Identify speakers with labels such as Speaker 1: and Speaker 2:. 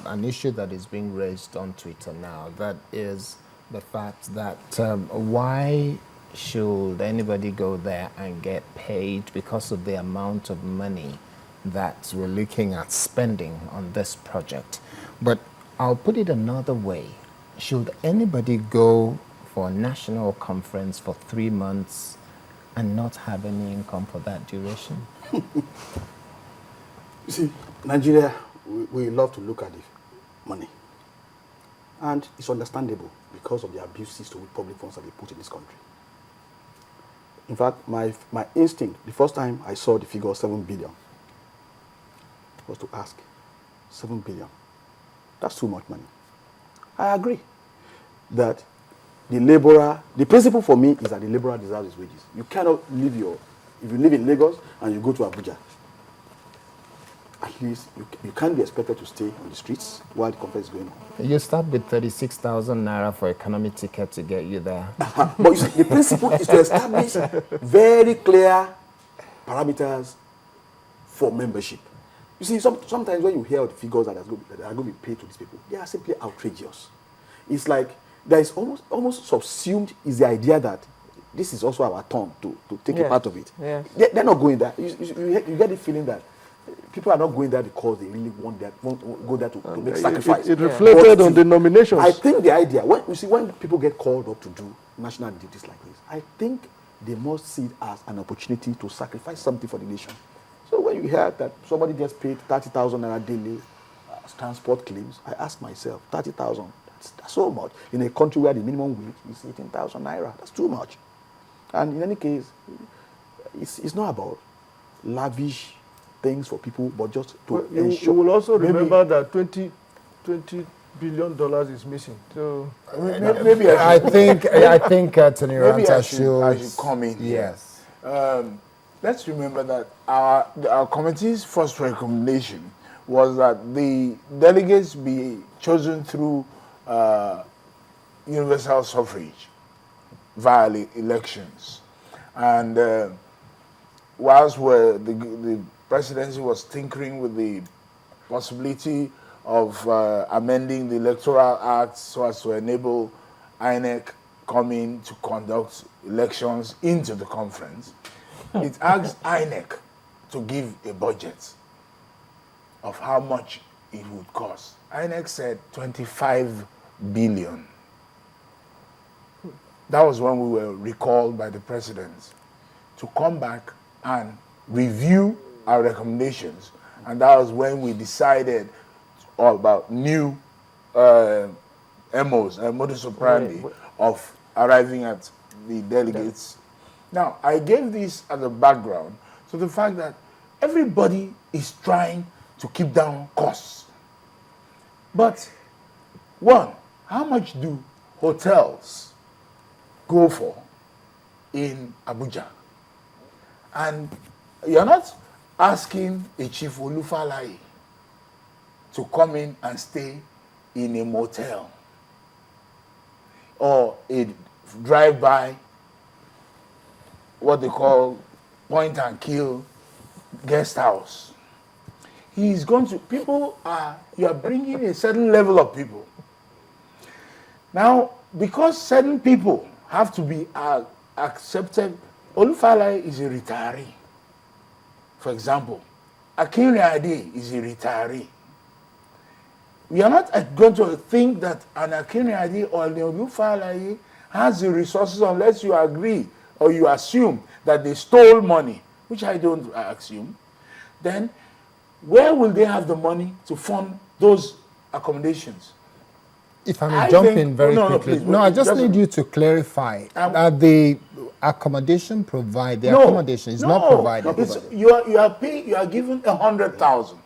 Speaker 1: an issue that is being raised on Twitter now. That is the fact that why should anybody go there and get paid because of the amount of money that we're looking at spending on this project? But I'll put it another way. Should anybody go for a national conference for 3 months and not have any income for that duration?
Speaker 2: You see, Nigeria, we love to look at the money. And it's understandable because of the abuses to public funds that they put in this country. In fact, my instinct, the first time I saw the figure 7 billion, was to ask, 7 billion, that's too much money. I agree that the laborer, the principle for me is that the laborer deserves his wages. You cannot leave if you live in Lagos and you go to Abuja, at least you can't be expected to stay on the streets while the conference is going on.
Speaker 1: You start with 36,000 naira for economy ticket to get you there.
Speaker 2: But you see, the principle is to establish very clear parameters for membership. You see, sometimes when you hear the figures that are going to be paid to these people, they are simply outrageous. It's like there is almost subsumed is the idea that this is also our turn to take a part of it.
Speaker 3: Yes.
Speaker 2: They're not going there. You get the feeling that people are not going there because they really want go there to make sacrifice.
Speaker 4: It reflected on the nominations.
Speaker 2: I think the idea, when people get called up to do national duties like this, I think they must see it as an opportunity to sacrifice something for the nation. So when you hear that somebody gets paid 30,000 naira daily as transport claims, I ask myself, 30,000, that's so much. In a country where the minimum wage is 18,000 naira, that's too much. And in any case, it's not about lavish things for people, but just to ensure.
Speaker 4: You will also remember that $20 billion is missing. So
Speaker 5: maybe
Speaker 1: I think Tony
Speaker 5: maybe I
Speaker 1: Ranta
Speaker 5: should come in.
Speaker 1: Yes.
Speaker 5: Let's remember that our committee's first recommendation was that the delegates be chosen through universal suffrage via elections. And whilst the presidency was tinkering with the possibility of amending the Electoral Act so as to enable INEC coming to conduct elections into the conference, it asked INEC to give a budget of how much it would cost. INEC said 25 billion. That was when we were recalled by the president to come back and review our recommendations. And that was when we decided all about new MOs, modus operandi of arriving at the delegates. Now, I gave this as a background to the fact that everybody is trying to keep down costs. But, one, how much do hotels go for in Abuja? And you're not asking a Chief Olufalaye to come in and stay in a motel or a drive-by, what they call point and kill guest house. He's going to, you are bringing a certain level of people. Now, because certain people have to be accepted, Olufalaye is a retiree. For example, Akinri-Ade is a retiree. We are not going to think that an Akinri-Ade or an Olufalaye has the resources unless you agree or you assume that they stole money, which I don't assume. Then, where will they have the money to fund those accommodations?
Speaker 1: If I may jump in very quickly.
Speaker 5: Please,
Speaker 1: I just need you to clarify that the accommodation provided, the accommodation is not provided.
Speaker 5: You are given 100,000